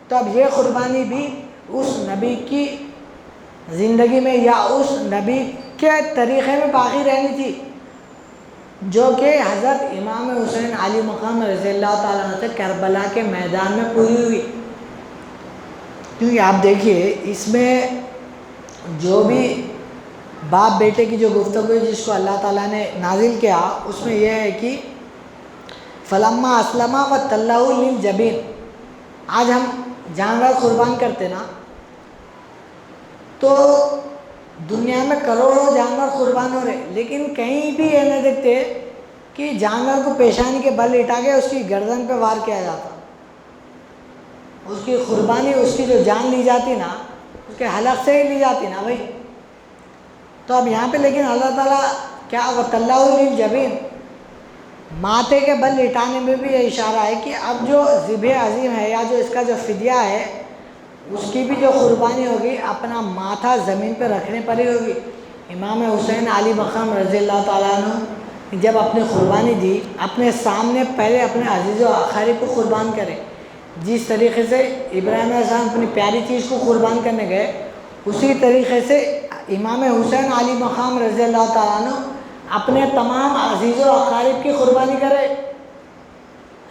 تو اب یہ قربانی بھی اس نبی کی زندگی میں یا اس نبی کے طریقے میں باقی رہنی تھی، جو کہ حضرت امام حسین علی مقام رضی اللہ تعالیٰ عنہ سے کربلا کے میدان میں پوری ہوئی۔ کیونکہ آپ دیکھیے اس میں جو بھی باپ بیٹے کی جو گفتگو ہے جس کو اللہ تعالیٰ نے نازل کیا، اس میں یہ ہے کہ فَلَمَّا أَسْلَمَا وَتَلَّهُ لِلْجَبِينِ۔ آج ہم جانور قربان کرتے نا، تو دنیا میں کروڑوں جانور قربان ہو رہے، لیکن کہیں بھی یہ نہ دیکھتے کہ جانور کو پیشانی کے بل لٹا کے اس کی گردن پہ وار کیا جاتا، اس کی قربانی، اس کی جو جان لی جاتی نا اس کے حلق سے ہی لی جاتی نا بھائی۔ تو اب یہاں پہ لیکن اللہ تعالیٰ کیا وَتَلَّهُ لِلْجَبِينِ، ماتھے کے بل لٹانے میں بھی یہ اشارہ ہے کہ اب جو ذبح عظیم ہے یا جو اس کا جو فدیہ ہے اس کی بھی جو قربانی ہوگی اپنا ماتھا زمین پہ رکھنے پر ہی ہوگی۔ امام حسین علی مقام رضی اللہ تعالیٰ عنہ جب اپنی قربانی دی، اپنے سامنے پہلے اپنے عزیز و اقارب کو قربان کرے، جس طریقے سے ابراہیم علیہ السلام اپنی پیاری چیز کو قربان کرنے گئے، اسی طریقے سے امام حسین علی مقام رضی اللہ تعالیٰ عنہ اپنے تمام عزیز و اقارب کی قربانی کرے۔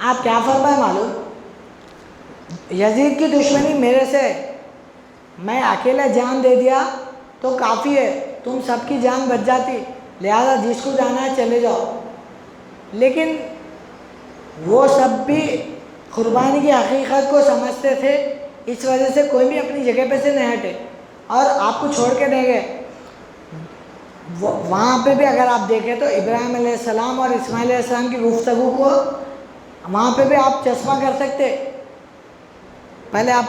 آپ کیا فرمائے معلوم؟ یزید کی دشمنی میرے سے، میں اکیلے جان دے دیا تو کافی ہے، تم سب کی جان بچ جاتی، لہذا جس کو جانا ہے چلے جاؤ۔ لیکن وہ سب بھی قربانی کی حقیقت کو سمجھتے تھے، اس وجہ سے کوئی بھی اپنی جگہ پہ سے نہیں ہٹے اور آپ کو چھوڑ کے نہیں گئے۔ وہاں پہ بھی اگر آپ دیکھیں تو ابراہیم علیہ السلام اور اسماعیل علیہ السلام کی گفتگو کو وہاں پہ بھی آپ چشمہ کر سکتے۔ پہلے آپ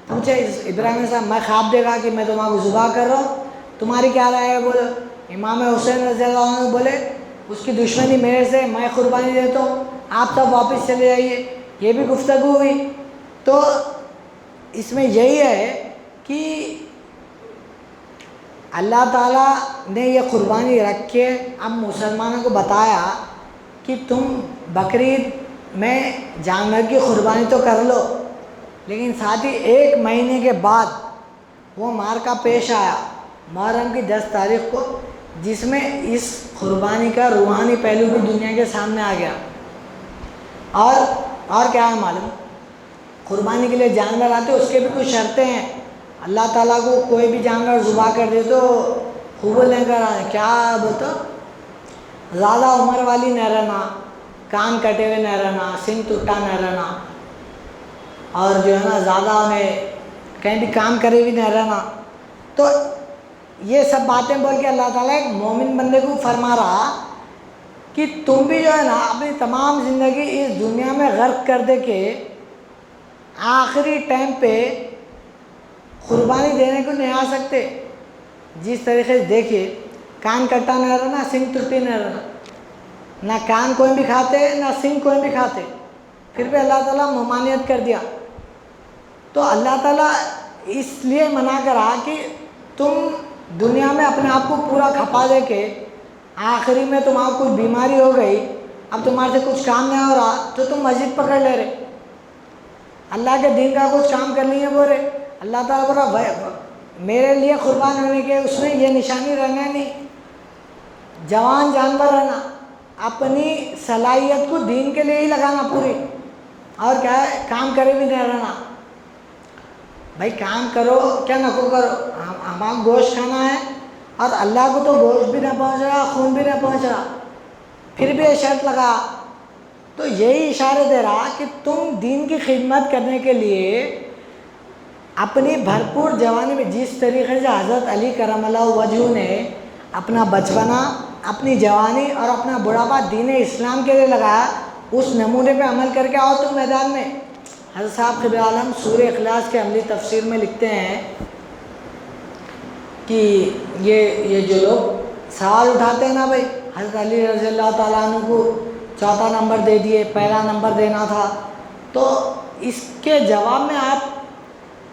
پوچھے ابراہیم علیہ السلام، میں خواب دیکھا کہ میں تمہارا ذبح کر رہا ہوں، تمہاری کیا رائے ہے؟ بولو۔ امام حسین رضی اللہ عنہ بولے اس کی دشمنی میرے سے، میں قربانی دیتا ہوں، آپ سب واپس چلے جائیے، یہ بھی گفتگو ہوئی۔ تو اس میں یہی ہے کہ اللہ تعالیٰ نے یہ قربانی رکھ کے اب مسلمانوں کو بتایا کہ تم بقرعید میں جانور کی قربانی تو کر لو، لیکن ساتھ ہی 1 مہینے کے بعد وہ معرکہ پیش آیا محرم کی 10 تاریخ کو، جس میں اس قربانی کا روحانی پہلو بھی دنیا کے سامنے آ گیا۔ اور کیا ہے معلوم، قربانی کے لیے جانور آتے اس کے بھی کچھ شرطیں ہیں۔ اللہ تعالیٰ کو کوئی بھی جانور ذبح کر دے تو خوب لے کر آئے، کیا بولتا، زیادہ عمر والی نہ رہنا، کان کٹے ہوئے نہ رہنا، سنگ ٹوٹا نہ رہنا، اور جو ہے نا زیادہ انہیں کہیں بھی کام کرے بھی نہ رہنا۔ تو یہ سب باتیں بول کے اللہ تعالیٰ ایک مومن بندے کو فرما رہا کہ تم بھی جو ہے نا اپنی تمام زندگی اس دنیا میں غرق کر دے کے آخری ٹائم پہ قربانی دینے کو نہیں آ سکتے۔ جس طریقے سے دیکھیے، کان کٹا نہ رہنا، سنگ ٹوٹی نہ رہنا، نہ کان کوئی بھی کھاتے نہ سنگ کوئی بھی کھاتے، پھر بھی اللہ تعالیٰ ممانعت کر دیا۔ تو اللہ تعالیٰ اس لیے منع کرا کہ تم دنیا میں اپنے آپ کو پورا کھپا دے کے آخری میں تمہارا کوئی بیماری ہو گئی، اب تمہارے سے کچھ کام نہیں ہو رہا تو تم مسجد پکڑ لے رہے، اللہ کے دین کا کچھ کام کرنی ہے بول رہے۔ اللہ تعالیٰ بولا میرے لیے قربان ہونے کے اس میں یہ نشانی رہنا نہیں، جوان جانور رہنا، اپنی صلاحیت کو دین کے لیے ہی لگانا پوری، اور کیا ہے، کام کرے بھی نہیں رہنا۔ بھائی کام کرو کیا نہ کرو، ہمارا گوشت کھانا ہے اور اللہ کو تو گوشت بھی نہ پہنچ رہا، خون بھی نہ پہنچ رہا، پھر بھی یہ شرط لگا۔ تو یہی اشارے دے رہا کہ تم دین کی خدمت کرنے کے لیے اپنی بھرپور جوانی میں جس طریقے سے حضرت علی کرم اللہ وجہ نے اپنا بچپنا، اپنی جوانی اور اپنا بڑھاپا دین اسلام کے لیے لگایا، اس نمونے پہ عمل کر کے آؤ تم میدان میں۔ حضرت صاحب قبلہ عالم سورہ اخلاص کے عملی تفسیر میں لکھتے ہیں کہ یہ جو لوگ سوال اٹھاتے ہیں نا، بھائی حضرت علی رضی اللہ تعالیٰ عنہ کو 4 نمبر دے دیے، پہلا نمبر دینا تھا، تو اس کے جواب میں آپ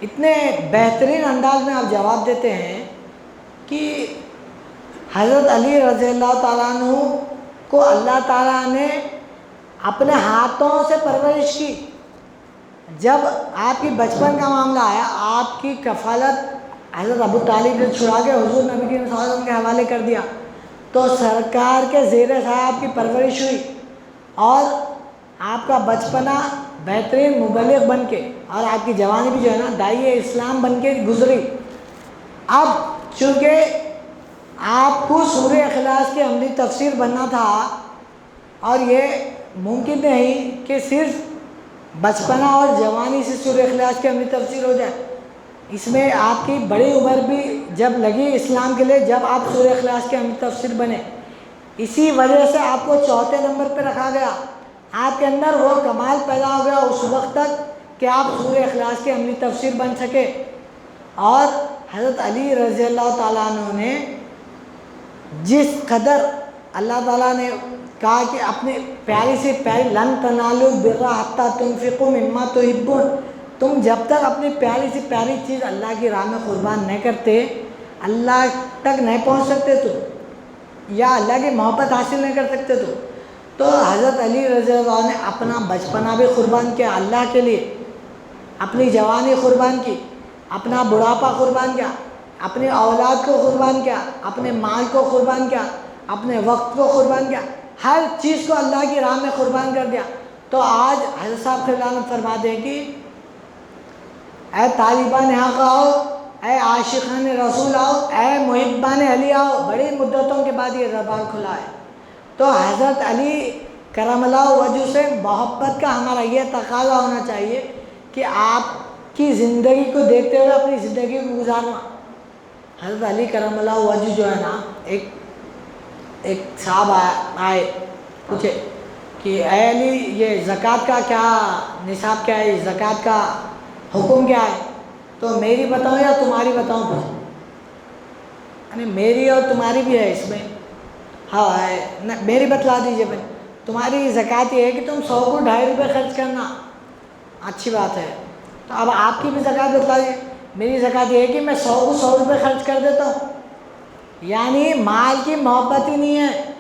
اتنے بہترین انداز میں آپ جواب دیتے ہیں کہ حضرت علی رضی اللہ تعالیٰ عنہ کو اللہ تعالیٰ نے اپنے ہاتھوں سے پرورش کی۔ جب آپ کی بچپن کا معاملہ آیا، آپ کی کفالت حضرت ابو طالب نے چھڑا کے حضور نبی کریم صلی اللہ علیہ وسلم کے حوالے کر دیا، تو سرکار کے زیر سایہ آپ کی پرورش ہوئی، اور آپ کا بچپنا بہترین مبلغ بن کے، اور آپ کی جوانی بھی جو ہے نا داعی اسلام بن کے گزری۔ اب چونکہ آپ کو سورہ اخلاص کی عملی تفسیر بننا تھا، اور یہ ممکن نہیں کہ صرف بچپنا اور جوانی سے سورہ اخلاص کی عملی تفسیر ہو جائے، اس میں آپ کی بڑی عمر بھی جب لگی اسلام کے لیے، جب آپ سورہ اخلاص کی عملی تفسیر بنے، اسی وجہ سے آپ کو 4 نمبر پہ رکھا گیا۔ آپ کے اندر وہ کمال پیدا ہو گیا اس وقت تک کہ آپ سورہ اخلاص کی عملی تفسیر بن سکے۔ اور حضرت علی رضی اللہ تعالیٰ عنہ نے جس قدر اللہ تعالیٰ نے کہا کہ اپنی پیاری سے پیاری لن تنالوا البر حتی تنفقوا مما تحبون، تم جب تک اپنی پیاری سے پیاری چیز اللہ کی راہ میں قربان نہیں کرتے، اللہ تک نہیں پہنچ سکتے تم، یا اللہ کی محبت حاصل نہیں کر سکتے تم۔ تو حضرت علی رضی اللہ عنہ نے اپنا بچپنا بھی قربان کیا اللہ کے لیے، اپنی جوانی قربان کی، اپنا بڑھاپا قربان کیا، اپنی اولاد کو قربان کیا، اپنے مال کو قربان کیا، اپنے وقت کو قربان کیا، ہر چیز کو اللہ کی راہ میں قربان کر دیا۔ تو آج حضرت صاحب قبلہ عالم فرما دیں کہ اے طالبان حق آؤ، اے عاشقان رسول آؤ، اے محبان علی آؤ، بڑی مدتوں کے بعد یہ دربار کھلا ہے۔ تو حضرت علی کرم اللہ وجہ سے محبت کا ہمارا یہ تقاضا ہونا چاہیے کہ آپ کی زندگی کو دیکھتے ہوئے اپنی زندگی کو گزارنا۔ حضرت علی کرم اللہ وجہ جو ہے نا، ایک صاحب آئے پوچھے کہ اے علی یہ زکوٰۃ کا کیا نصاب کیا ہے، زکوٰۃ کا حکم کیا ہے؟ تو میری بتاؤں یا تمہاری بتاؤں؟ یعنی میری اور تمہاری بھی ہے اس میں۔ ہاں میری بتلا دیجیے بھائی، تمہاری زکوٰۃ یہ ہے کہ تم 100 کو 2.5 روپے خرچ کرنا، اچھی بات ہے، تو اب آپ کی بھی زکوٰۃ بتلا دیجیے۔ میری زکوٰۃ یہ ہے کہ میں 100 کو 100 روپے خرچ کر دیتا ہوں، یعنی مال کی محبت ہی نہیں ہے،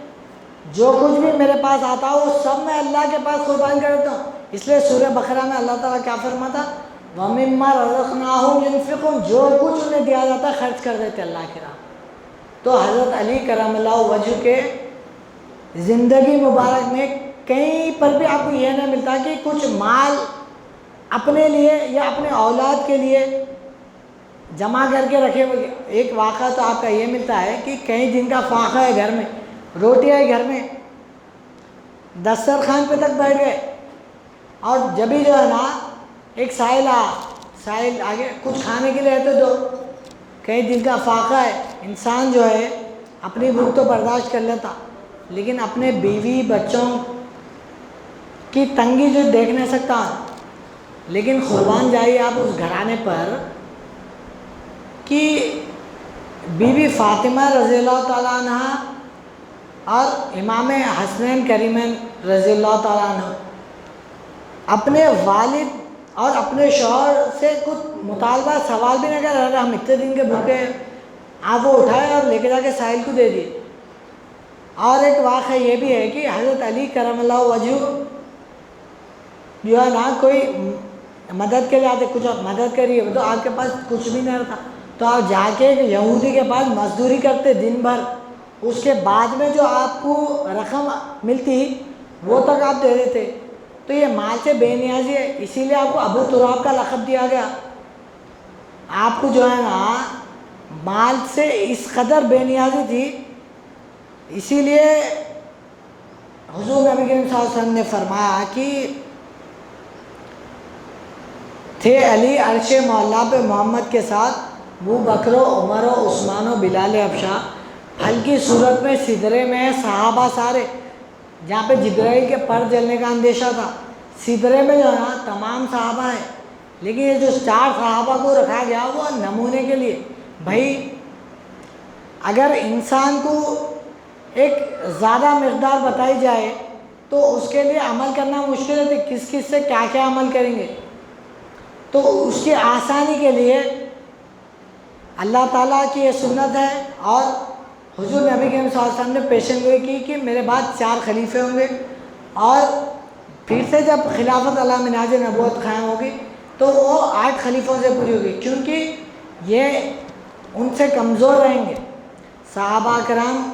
جو کچھ بھی میرے پاس آتا ہو وہ سب میں اللہ کے پاس قربان کر دیتا ہوں۔ اس لیے سورہ بقرہ میں اللہ تعالیٰ کیا فرماتا، وَمِمَّا رَزَقْنَاهُمْ يُنْفِقُونَ، جو کچھ انہیں دیا جاتا ہے خرچ کر دیتے اللہ کی راہ۔ تو حضرت علی کرم اللہ وجہ کے زندگی مبارک میں کہیں پر بھی آپ کو یہ نہیں ملتا کہ کچھ مال اپنے لیے یا اپنے اولاد کے لیے جمع کر کے رکھے ہوئے۔ ایک واقعہ تو آپ کا یہ ملتا ہے کہ کئی دن کا فاقہ ہے گھر میں، روٹیاں ہے گھر میں، دسترخوان پہ تک بیٹھ گئے، اور جبھی جو ہے نا ایک سائل آگے کچھ کھانے کے لیے ہے تو دو، کئی دن کا فاقہ ہے، انسان جو ہے اپنی بھوک تو برداشت کر لیتا، لیکن اپنے بیوی بچوں کی تنگی جو دیکھ نہیں سکتا۔ لیکن قربان جائیے آپ اس گھرانے پر کہ بی بی فاطمہ رضی اللہ تعالیٰ عنہ اور امام حسنین کریمین رضی اللہ تعالیٰ عنہ اپنے والد اور اپنے شوہر سے کچھ مطالبہ سوال بھی نہیں کر رہے، ہم اتنے دن کے بھوکے ہیں، آپ وہ اٹھائے اور لے کے جا کے سائل کو دے دیے۔ اور ایک واقعہ یہ بھی ہے کہ حضرت علی کرم اللہ وجہ جو ہے نا کوئی مدد کے لیے آتے، کچھ مدد کریے تو آپ کے پاس کچھ بھی نہیں رہتا، تو آپ جا کے یہودی کے پاس مزدوری کرتے دن بھر، اس کے بعد میں جو آپ کو رقم ملتی وہ تک آپ دے دیتے، تو یہ مال سے بے نیازی ہے، اسی لیے آپ کو ابو تراب کا لقب دیا گیا۔ آپ کو جو ہے نا مال سے اس قدر بے نیازی تھی، اسی لیے حضور نبی کریم صلی اللہ علیہ وسلم نے فرمایا کہ تھے علی عرش مولا پہ محمد کے ساتھ، ابو بکر و عمر و عثمان و بلال ابشا، ہلکی صورت میں سدرے میں صحابہ سارے، جہاں پہ جبرائیل کے پر جلنے کا اندیشہ تھا، سدرے میں جو ہے نا تمام صحابہ ہیں، لیکن یہ جو 4 صحابہ کو رکھا گیا وہ نمونے کے لیے۔ بھائی اگر انسان کو ایک زیادہ مقدار بتائی جائے تو اس کے لیے عمل کرنا مشکل ہے، کس کس سے کیا کیا عمل کریں گے، تو اس کی آسانی کے لیے اللہ تعالیٰ کی یہ سنت ہے، اور حضور نبی کریم صلی اللہ علیہ وسلم نے پیشن گوئی کی کہ میرے بعد 4 خلیفے ہوں گے، اور پھر سے جب خلافت علی منہاج نبوت قائم ہوگی تو وہ 8 خلیفوں سے پوری ہوگی، کیونکہ یہ ان سے کمزور رہیں گے۔ صحابہ کرام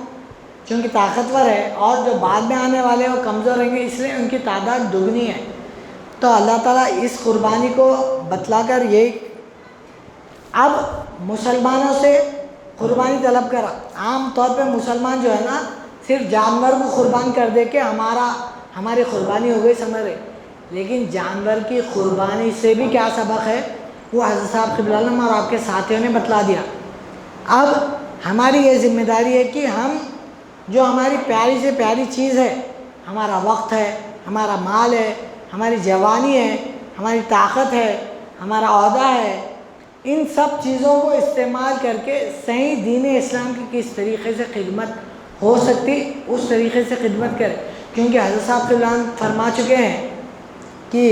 چونکہ طاقتور ہے اور جو بعد میں آنے والے وہ کمزور رہیں گے، اس لیے ان کی تعداد دگنی ہے۔ تو اللہ تعالیٰ اس قربانی کو بتلا کر یہی اب مسلمانوں سے قربانی طلب کرا۔ عام طور پہ مسلمان جو ہے نا صرف جانور کو قربان کر دے کہ ہماری قربانی ہو گئی سمجھ رہے، لیکن جانور کی قربانی سے بھی کیا سبق ہے وہ حضرت صاحب قبلہ علم اور آپ کے ساتھیوں نے بتلا دیا۔ اب ہماری یہ ذمہ داری ہے کہ ہم جو ہماری پیاری سے پیاری چیز ہے، ہمارا وقت ہے، ہمارا مال ہے، ہماری جوانی ہے، ہماری طاقت ہے، ہمارا عہدہ ہے، ان سب چیزوں کو استعمال کر کے صحیح دین اسلام کی کس طریقے سے خدمت ہو سکتی اس طریقے سے خدمت کرے، کیونکہ حضرت صاحب قبلہ فرما چکے ہیں کہ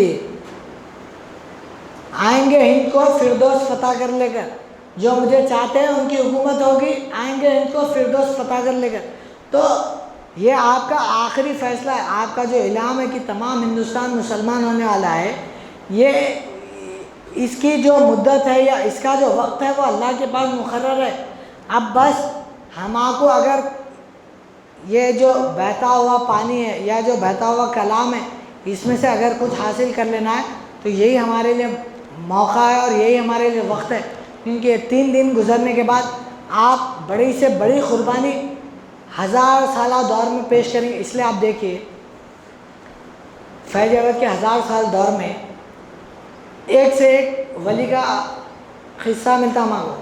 آئیں گے ہند کو فردوس فتح کر لے کر، جو مجھے چاہتے ہیں ان کی حکومت ہوگی، آئیں گے ہند کو فردوس فتح کر لے کر۔ تو یہ آپ کا آخری فیصلہ ہے، آپ کا جو اعلان ہے کہ تمام ہندوستان مسلمان ہونے والا ہے، یہ اس کی جو مدت ہے یا اس کا جو وقت ہے وہ اللہ کے پاس مقرر ہے۔ اب بس ہمارے کو اگر یہ جو بہتا ہوا پانی ہے یا جو بہتا ہوا کلام ہے اس میں سے اگر کچھ حاصل کر لینا ہے تو یہی ہمارے لیے موقع ہے اور یہی ہمارے لیے وقت ہے، کیونکہ 3 دن گزرنے کے بعد آپ بڑی سے بڑی قربانی 1000 سالہ دور میں پیش کریں گے۔ اس لیے آپ دیکھیے فیض عبد کے 1000 سال دور میں ایک سے ایک ولی کا قصہ ملتا ہمارا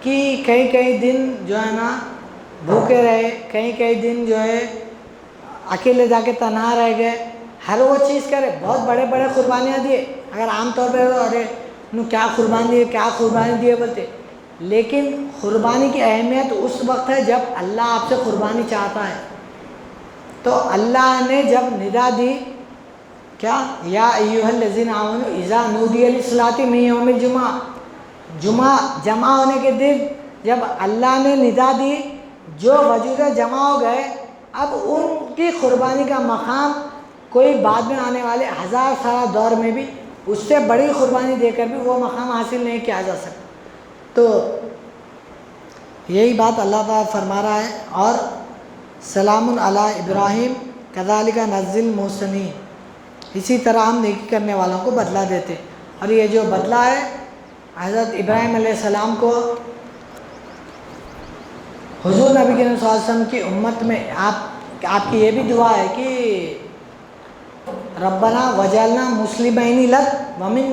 کہ کئی دن جو ہے نا بھوکے رہے، کئی دن جو ہے اکیلے جا کے تنہا رہ گئے، ہر وہ چیز کرے، بہت بڑے قربانیاں دیے۔ اگر عام طور پہ ارے کیا قربانی دیے بولتے، لیکن قربانی کی اہمیت اس وقت ہے جب اللہ آپ سے قربانی چاہتا ہے۔ تو اللہ نے جب ندا دی کیا یا ایھا الذین آمنوا اذا نودی للصلاۃ من یوم الجمعہ، جمعہ جمع ہونے کے دن جب اللہ نے ندا دی، جو وجود جمع ہو گئے، اب ان کی قربانی کا مقام کوئی بعد میں آنے والے 1000 سالہ دور میں بھی اس سے بڑی قربانی دے کر بھی وہ مقام حاصل نہیں کیا جا سکتا۔ تو یہی بات اللہ تعالیٰ فرما رہا ہے، اور سلام علی ابراہیم کذالک نجزی المحسنین، اسی طرح ہم نیکی کرنے والوں کو بدلہ دیتے۔ اور یہ جو بدلہ ہے حضرت ابراہیم علیہ السلام کو حضور نبی کریم صلی اللہ علیہ وسلم کی امت میں آپ کی یہ بھی دعا ہے کہ ربنا وجعلنا مسلمین لک ومن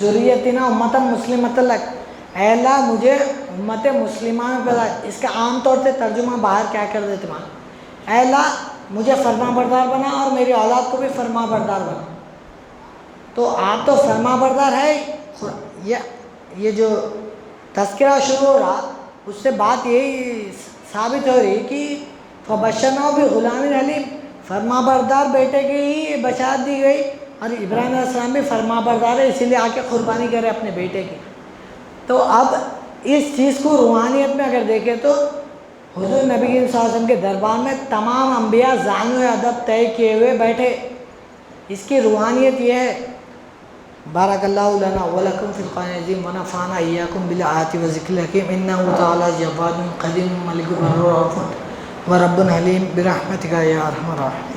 ذریتنا امتا مسلمۃ لک، اے اللہ مجھے امت مسلمہ میں پیدا، اس کا عام طور سے ترجمہ باہر کیا کر دیتے مان، اے اللہ مجھے فرما بردار بنا اور میری اولاد کو بھی فرما بردار بنا۔ تو آپ تو فرما بردار ہے، یہ جو تذکرہ شروع ہو رہا اس سے بات یہی ثابت ہو رہی کہ فبشرناہ بغلام حلیم، فرما بردار بیٹے کی ہی بشارت دی گئی، اور ابراہیم علیہ السلام بھی فرما بردار ہے، اسی لیے آ کے قربانی کرے اپنے بیٹے کی۔ تو اب اس چیز کو روحانیت میں اگر دیکھیں تو حضور نبی صلی اللہ علیہ وسلم کے دربار میں تمام انبیاء زانو ادب طے کیے ہوئے بیٹھے، اس کی روحانیت یہ ہے۔ بارک اللہ لنا ولکم فی القرآن العظیم ونفعنا ایاکم بالآیات والذکر الحکیم انہ تعالی جواد قدیم ملک بر رؤوف ورب حلیم برحمتک یا ارحم الراحمین۔